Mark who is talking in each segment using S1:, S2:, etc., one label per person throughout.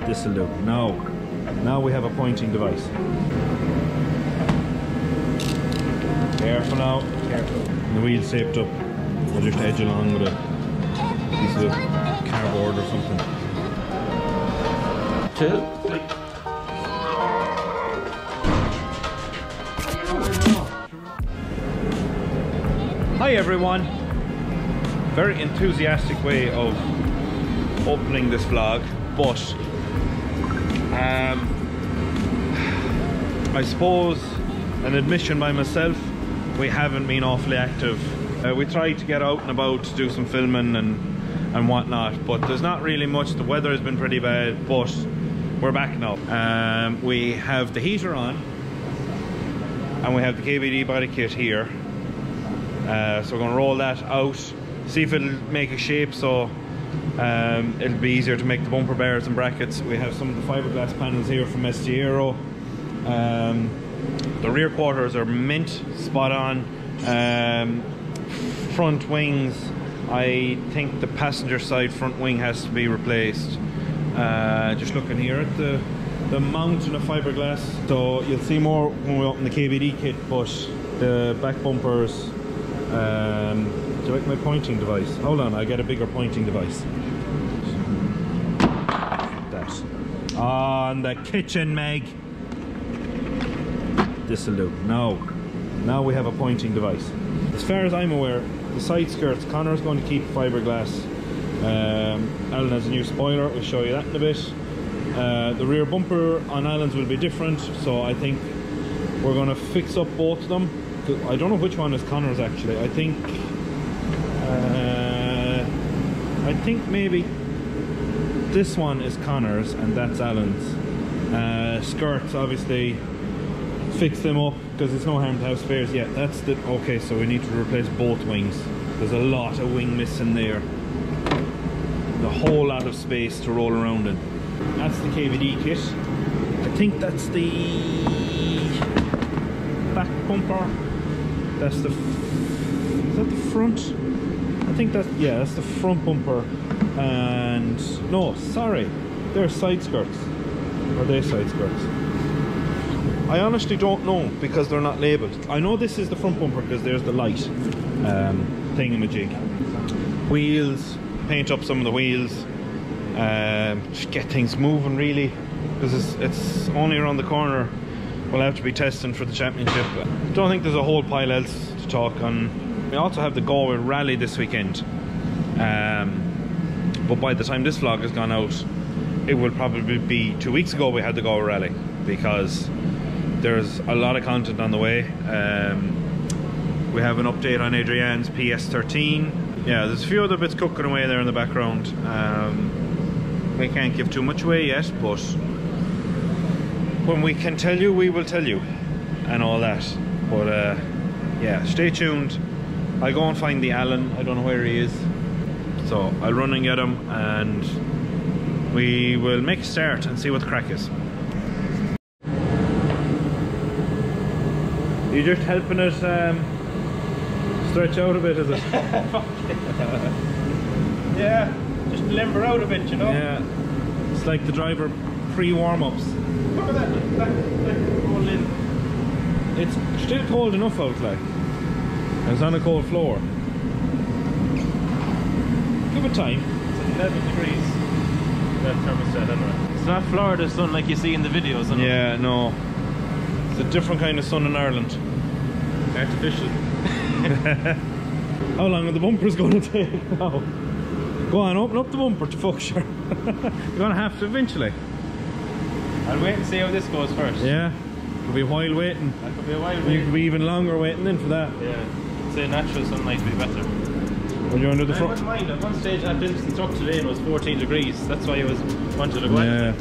S1: This'll do. Now we have a pointing device. Careful now. Careful. The wheel's taped up. We'll just edge along with a piece of cardboard or something. 2, 3. Hi everyone. Very enthusiastic way of opening this vlog, but I suppose an admission by myself, we haven't been awfully active. We tried to get out and about to do some filming and whatnot, but there's not really much. The weather has been pretty bad, but we're back now. We have the heater on and we have the KVD body kit here. So we're going to roll that out, see if it'll make a shape, so it'll be easier to make the bumper bars and brackets. We have some of the fiberglass panels here from Aero. The rear quarters are mint, spot on. Front wings, I think the passenger side front wing has to be replaced. Just looking here at the mountain of fiberglass, so you'll see more when we open the KVD kit, but the back bumpers. Do you like my pointing device? Hold on, I get a bigger pointing device. That. On the kitchen, Meg. This'll do. Now we have a pointing device. As far as I'm aware, the side skirts, Conor's going to keep fiberglass. Alan has a new spoiler, we'll show you that in a bit. The rear bumper on Alan's will be different, so I think we're going to fix up both of them. I don't know which one is Conor's actually. I think maybe this one is Conor's and that's Alan's. Skirts, obviously, fix them up because there's no harm to have spares yet. That's the okay. So we need to replace both wings. There's a lot of wing missing there. A whole lot of space to roll around in. That's the KVD kit. I think that's the back bumper. That's the, is that the front? I think that's, yeah, that's the front bumper. And no, sorry, they're side skirts. Are they side skirts? I honestly don't know because they're not labelled. I know this is the front bumper because there's the light thingamajig. Wheels, paint up some of the wheels, just get things moving really, because it's only around the corner. We'll have to be testing for the championship. Don't think there's a whole pile else to talk on. We also have the Galway rally this weekend, but by the time this vlog has gone out, it will probably be 2 weeks ago we had the Galway rally, because there's a lot of content on the way. We have an update on Adrian's PS13. Yeah, there's a few other bits cooking away there in the background. We can't give too much away yet, but when we can tell you, we will tell you, and all that. But yeah, stay tuned. I'll go and find the Alan. I don't know where he is, so I'll run and get him, and we will make a start and see what the crack is. You're just helping it stretch out a bit, is it?
S2: Yeah, just limber out a bit, you know?
S1: Yeah, it's like the driver pre-warm-ups.
S2: Look at that, roll in.
S1: It's still cold enough out, like. It's on a cold floor. Give it time.
S2: It's 11 degrees. That thermostat anyway. It's not Florida sun like you see in the videos.
S1: Yeah, no. It's a different kind of sun in Ireland.
S2: Artificial.
S1: How long are the bumpers going to take now? Go on, open up the bumper to fuck sure. You're going to have to eventually.
S2: I'll wait and see how this goes first.
S1: Yeah, could be a while waiting.
S2: That could be a while waiting.
S1: You could be even longer waiting then for that.
S2: Yeah, say natural sunlight would be better.
S1: Well, you're under the front.
S2: I wouldn't mind. At one stage I finished the truck today and it was 14 degrees. That's why I wanted to go out.
S1: Yeah.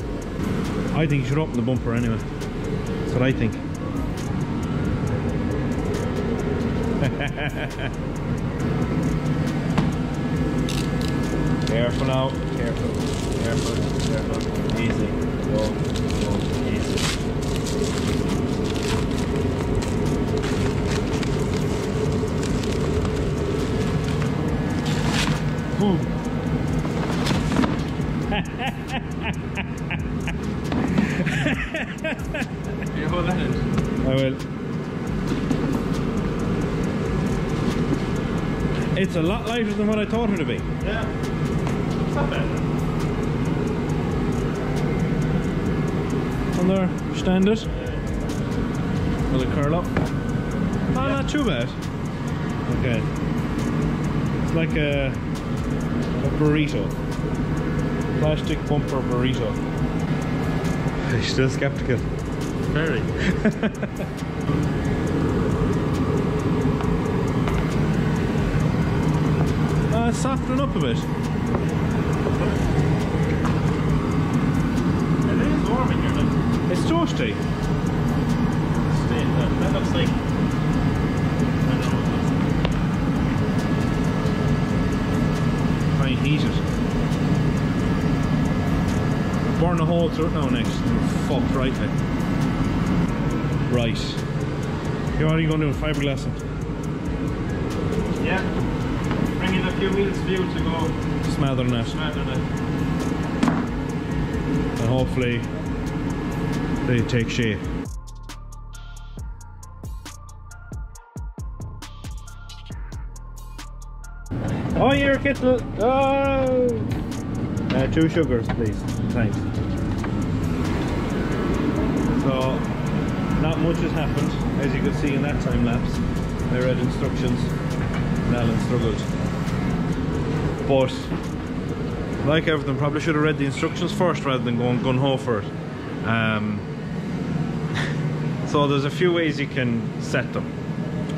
S1: I think you should open the bumper anyway. That's what I think. Careful now. Careful. Careful. Careful. Easy. Go. Go. Easy.
S2: You hold that in.
S1: I will. It's a lot lighter than what I thought it would be.
S2: Yeah. It's not bad.
S1: On there, stand it. Will it curl up? Oh, not too bad. Okay. It's like a burrito. Plastic bumper burrito. You're still skeptical.
S2: Very.
S1: It's softening up a bit.
S2: It is warm in here, though.
S1: It's toasty.
S2: That looks like... I don't know what it looks like.
S1: Try and heat it. Burn a hole through it now next. Fucked right there. Right. What are you going to do with fiberglass?
S2: Yeah. Bring in a few wheels for you to go
S1: Smother that.
S2: smother that.
S1: And hopefully they take shape. Oh, your kettle. Oh! 2 sugars, please. Thanks. So, not much has happened, as you can see in that time lapse. I read instructions, and Alan struggled. But, like everything, probably should have read the instructions first rather than going gun-ho for it. So there's a few ways you can set them.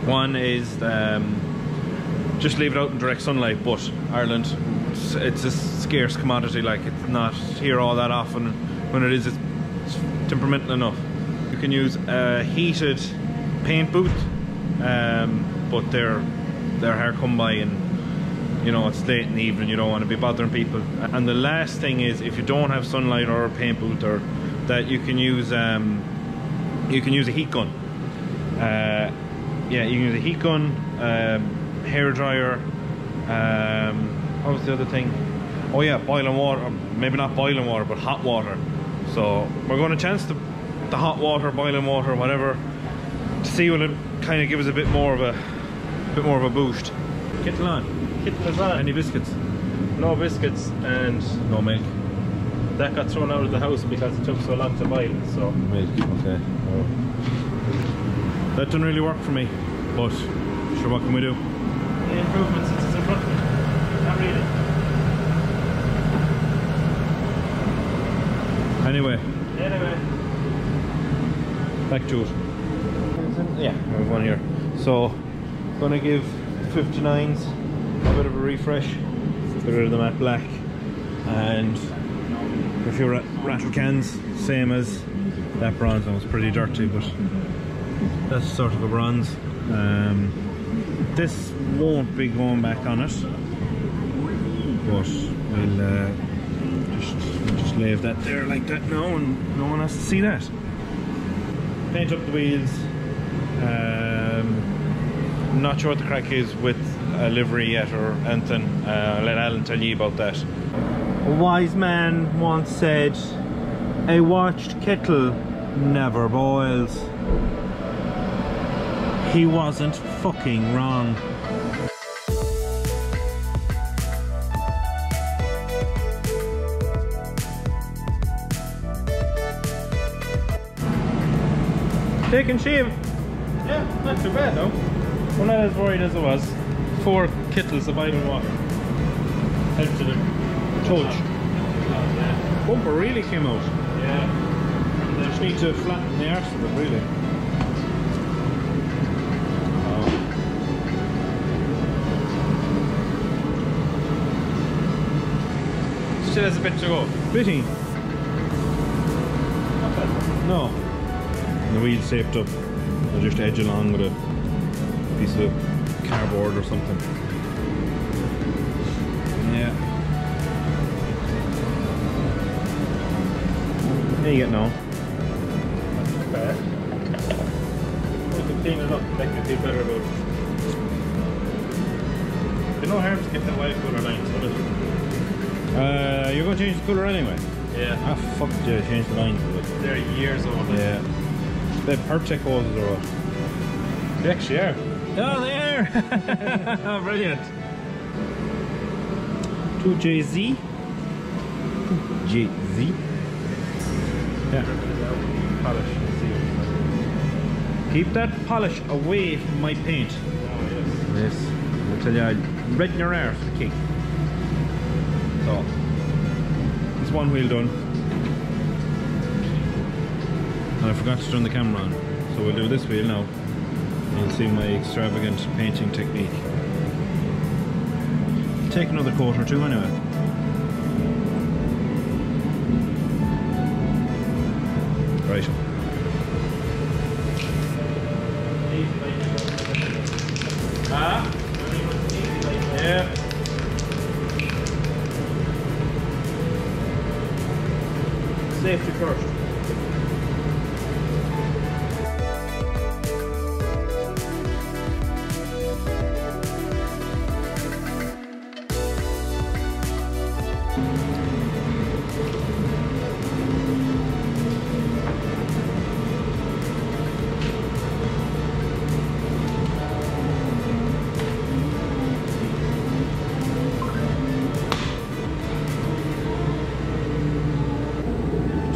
S1: One is just leave it out in direct sunlight, but Ireland, it's a scarce commodity, like it's not here all that often. When it is, it's temperamental enough. You can use a heated paint booth, but they're hard come by, and you know it's late in the evening, you don't want to be bothering people. And the last thing is, if you don't have sunlight or a paint booth, or that you can use a heat gun. Yeah, you can use a heat gun, hair dryer. What was the other thing? Oh yeah, boiling water. Maybe not boiling water, but hot water. So we're going to chance the hot water, boiling water, whatever, to see will it kind of give us a bit more of a boost. Kettle on.
S2: Kettle is on.
S1: Any biscuits?
S2: No biscuits and
S1: No milk.
S2: that got thrown out of the house because it took so long to boil. So
S1: Milk. Okay. Oh. That didn't really work for me, but sure, what can we do?
S2: the improvements since it's in front of me. Not really.
S1: Anyway, back to it. Yeah, we have one here. So, gonna give 59s a bit of a refresh. Get rid of the matte black, and a few rattle cans, same as that bronze. That was pretty dirty, but that's sort of a bronze. This won't be going back on it, but we'll just leave that there like that now, and no one has to see that. Paint up the wheels. I'm not sure what the crack is with a livery yet or anything. I'll let Alan tell you about that. A wise man once said, "A watched kettle never boils." He wasn't fucking wrong. Taking shave.
S2: Yeah, not too bad though.
S1: We're not as worried as it was.
S2: 4 kettles of boiling water. Helped to the
S1: Touch.
S2: yeah.
S1: Bumper really came out.
S2: Yeah.
S1: Just need to flatten the arse of it, really. Oh.
S2: Still has a bit to go.
S1: Bitty.
S2: Not bad.
S1: No. And the wheel's taped up. I'll just edge along with a piece of cardboard or something. Yeah. How you getting on?
S2: Not too bad. We can clean it up and make me feel better about it. There's no harm to get that white colour line, so
S1: You're going to change the colour anyway?
S2: Yeah.
S1: Ah, fuck, yeah, change the lines.
S2: They're years old.
S1: Yeah. They're Percheck hoses or what?
S2: They actually are.
S1: Oh, they are!
S2: Oh, brilliant.
S1: 2JZ. JZ. Yeah.
S2: Polish.
S1: Keep that polish away from my paint.
S2: Oh, yes.
S1: Yes. I'll tell you, I'd redden your hair for the kick. So, it's one wheel done. And I forgot to turn the camera on. So we'll do this wheel now. You'll see my extravagant painting technique. Take another coat or two anyway. Right. Yeah. Safety first.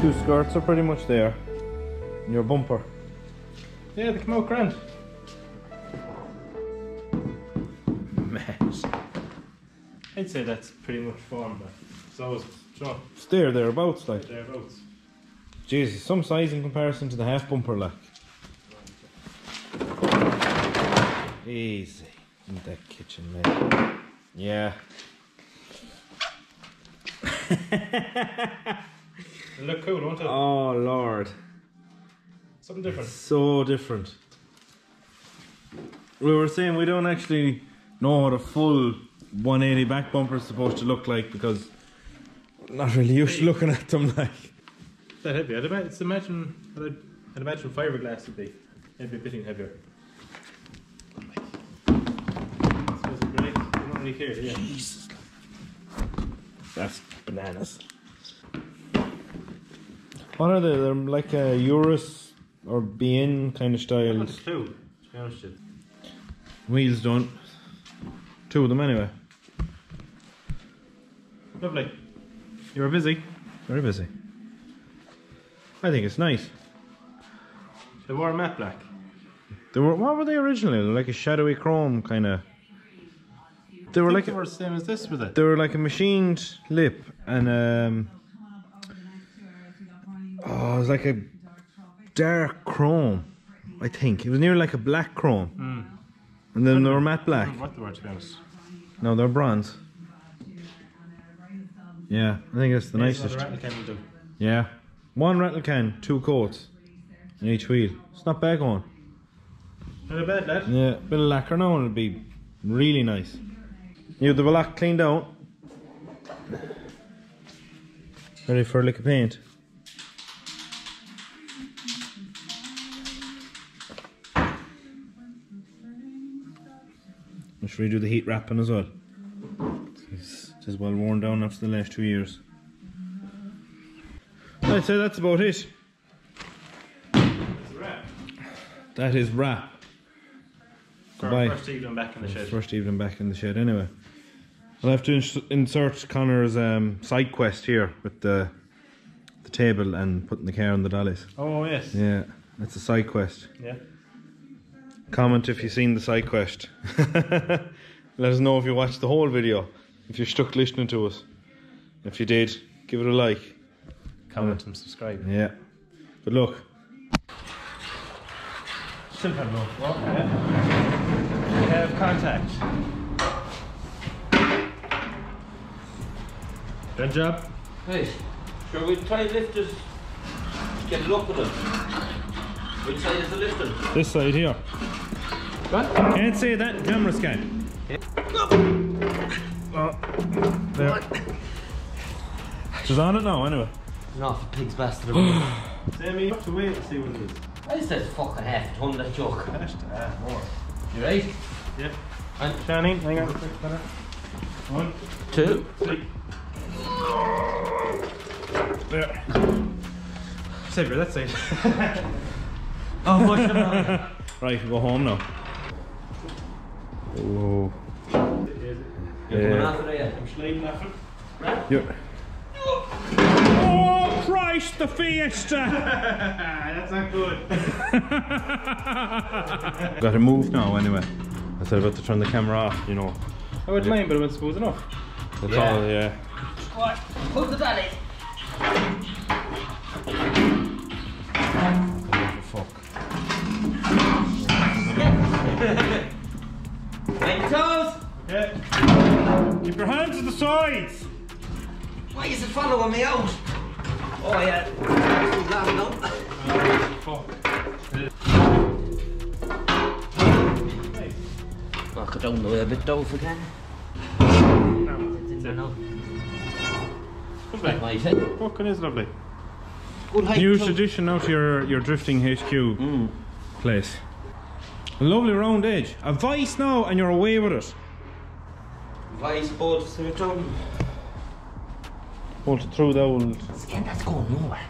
S1: Two skirts are pretty much there. And your bumper.
S2: Yeah, they come out grand.
S1: Mess.
S2: I'd say that's pretty much form, but it's always sure.
S1: It's thereabouts, like.
S2: Thereabouts.
S1: Jesus, some size in comparison to the half bumper, like. Easy. In that kitchen, mate. Yeah.
S2: They look cool, don't they?
S1: Oh, Lord.
S2: Something different.
S1: So different. We were saying we don't actually know what a full 180 back bumper is supposed to look like because we're not really used to looking at them like.
S2: That heavy? I'd imagine fiberglass would be maybe a bit heavier. So it's great. I'm not really clear, yeah.
S1: Jesus. That's bananas. What are they? They're like a Urus or BN kind of styles.
S2: That's two, to be honest with you.
S1: Wheels done. Two of them anyway.
S2: Lovely. You were busy.
S1: Very busy. I think it's nice.
S2: They wore matte black.
S1: They were, what were they originally? They're like a shadowy chrome kind of. They were like
S2: they were the same as this, was it?
S1: They were like a machined lip and oh, it was like a dark chrome. I think it was nearly like a black chrome. And then they were matte black.
S2: What they were, to be honest.
S1: No, they're bronze. Yeah, I think that's the nicest.
S2: Rattle can will do.
S1: Yeah, one rattle can, 2 coats in each wheel. It's not bad going.
S2: Not a bad lad.
S1: Yeah, bit of lacquer now and it'll be really nice. You have the block cleaned out. Ready for a lick of paint. Should we do the heat wrapping as well? It's just well worn down after the last 2 years. I'd say that's about it.
S2: That's a wrap.
S1: That is wrap. Goodbye.
S2: First evening back in the shed.
S1: First evening back in the shed anyway. I'll have to insert Conor's side quest here with the table and putting the car on the dollies.
S2: Oh yes.
S1: Yeah, that's a side quest.
S2: Yeah.
S1: Comment if you've seen the side quest. Let us know if you watched the whole video, if you're stuck listening to us. If you did, give it a like.
S2: Comment and subscribe.
S1: Yeah. Good luck.
S2: Still have no floor. Yeah. We have contact. Good job.
S3: Hey, sure we'll try lifters. Get it up with them. Which side is the lifter?
S1: This side here.
S2: What?
S1: Can't say that in camera scan. Oh, there. She's on it now anyway.
S3: No, for pig's bastard.
S2: Sammy, you have to wait to see what it is.
S3: I said fucking half a ton, that joke.
S2: More.
S3: You right?
S2: Yeah.
S3: And
S2: Shani, hang on a quick minute. 1,
S3: 2,
S2: 3.
S1: There.
S2: Saber, that's it. Oh, much about.
S1: Right, we'll go home now. Oh.
S3: You're after that yet?
S2: I'm sliding off it.
S1: Yeah. Oh, Christ, the Fiesta!
S2: That's not good.
S1: Got to move now anyway. I said about to turn the camera off, you know.
S2: I wouldn't mind, but it went smooth enough.
S1: That's all, yeah.
S3: What? Put the belly.
S1: Fuck.
S3: Mind your toes.
S2: Yeah.
S1: Keep your hands to the sides!
S3: Why is it following me out? Oh yeah. Too long now.
S2: Fuck.
S3: Knock it down the way a bit though if we can.
S2: It's in now. Lovely.
S3: Nice, eh?
S2: Fucking is lovely.
S3: Good height.
S1: New
S3: too.
S1: tradition now to your drifting HQ place. A lovely round edge. A vice now and you're away with it.
S3: Vice bolts to the down.
S1: Bolt it through the old...
S3: Again, that's going nowhere.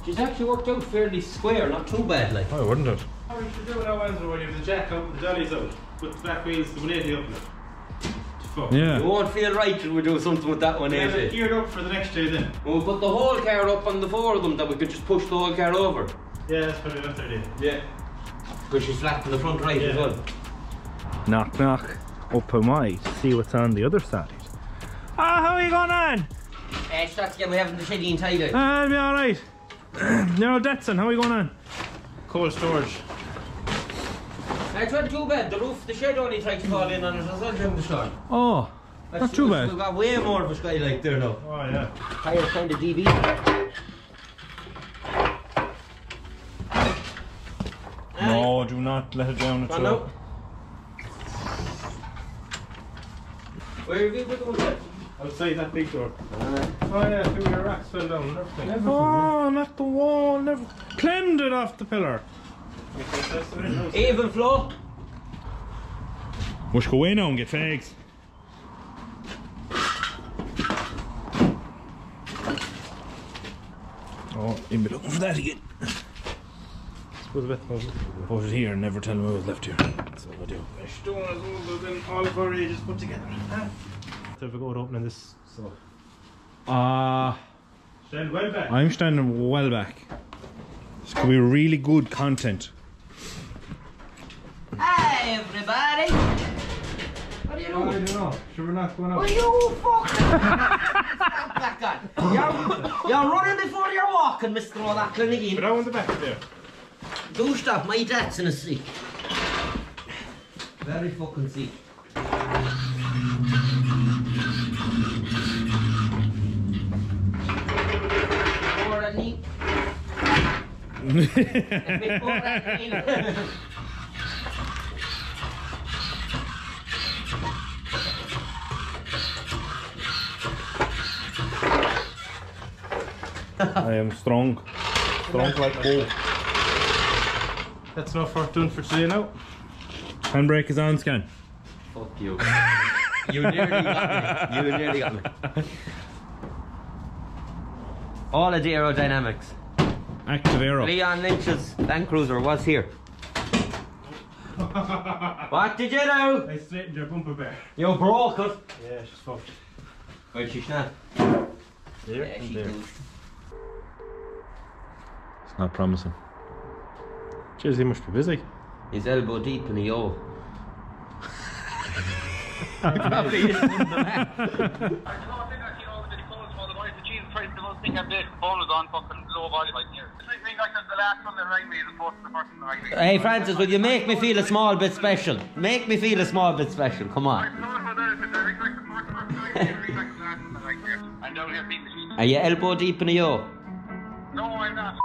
S3: She's actually worked out fairly square, not too bad like.
S1: Oh, wouldn't it?
S2: How you should do it now, Wednesday, when you have the jack up and the dollies out. Put the back wheels, the 180 up in it. Fuck.
S1: Yeah.
S3: You won't feel right till we do something with that one,
S2: We have it
S3: eh?
S2: geared up for the next day then.
S3: We'll put the whole car up on the four of them, that we could just push the whole car over.
S2: Yeah, that's probably what they're doing.
S3: Yeah. Because she's flat in the front right as well.
S1: Knock, knock. Up am I to see what's on the other side. Ah, how are you going on?
S3: Shots again, we haven't the sheddy tied.
S1: I'll be alright. No, Datsun, how are you going on?
S2: Cold storage.
S3: It's not too bad. The roof, the shed only tried to fall in on it as well during the storm.
S1: Oh, not too bad.
S3: We've got way more of a skylight there now.
S2: Oh yeah.
S3: Tires kind of DB.
S1: No, do not let it down at
S3: Come on
S1: all.
S3: now. Where have you put the one?
S2: Outside that big door. Oh yeah, two of your racks fell down and everything.
S1: Oh, not the wall, never clemmed it off the pillar.
S3: Even flow.
S1: We should go away now and get fags. Oh, you'll be looking for that again.
S2: Suppose a bit.
S1: Put it here and never tell them I was left here. That's what I do.
S2: Stone as older than all of our ages put together. So if we go to opening this, so. Stand well back.
S1: I'm standing well back. This could be really good content.
S3: Hi everybody. What are you
S2: I
S3: doing?
S2: don't know. Sure we're not going out.
S3: What are you fucking back on? You're running before you're walking, Mr. O'Loughlin
S2: But
S3: again.
S2: I want the back there.
S3: Do stop, my dad's in a seat. Very fucking seat. More than neat. More than neat.
S1: I am strong. Strong like oak.
S2: That's enough for doing for today now.
S1: Handbrake is on, Scan.
S3: Fuck you. You nearly got me. You nearly got me. All of the aerodynamics.
S1: Active Aero.
S3: Leon Lynch's Land Cruiser was here. What did you do?
S2: I straightened your bumper bar.
S3: You broke it.
S2: Yeah, she's fucked.
S3: Well, she's not.
S2: There
S3: Yeah,
S2: and
S3: she
S2: there.
S3: did.
S1: It's not promising.
S2: Jeez, he must be busy.
S3: He's elbow deep in the O.
S2: Probably is.
S4: I don't think I see all the calls for the boys. The cheese price, the most thing I'm doing. The phone was on fucking low volume, I can hear. It's like the last one that rang me as opposed to the first one that rang me.
S3: Hey Francis, will you make me feel a small bit special? Make me feel a small bit special, come on.
S4: I'm not for that, but the ring like the first one that rang me, the ring like the last one that rang me. I'm down here beating the cheese.
S3: Are you elbow deep in the O?
S4: No, I'm not.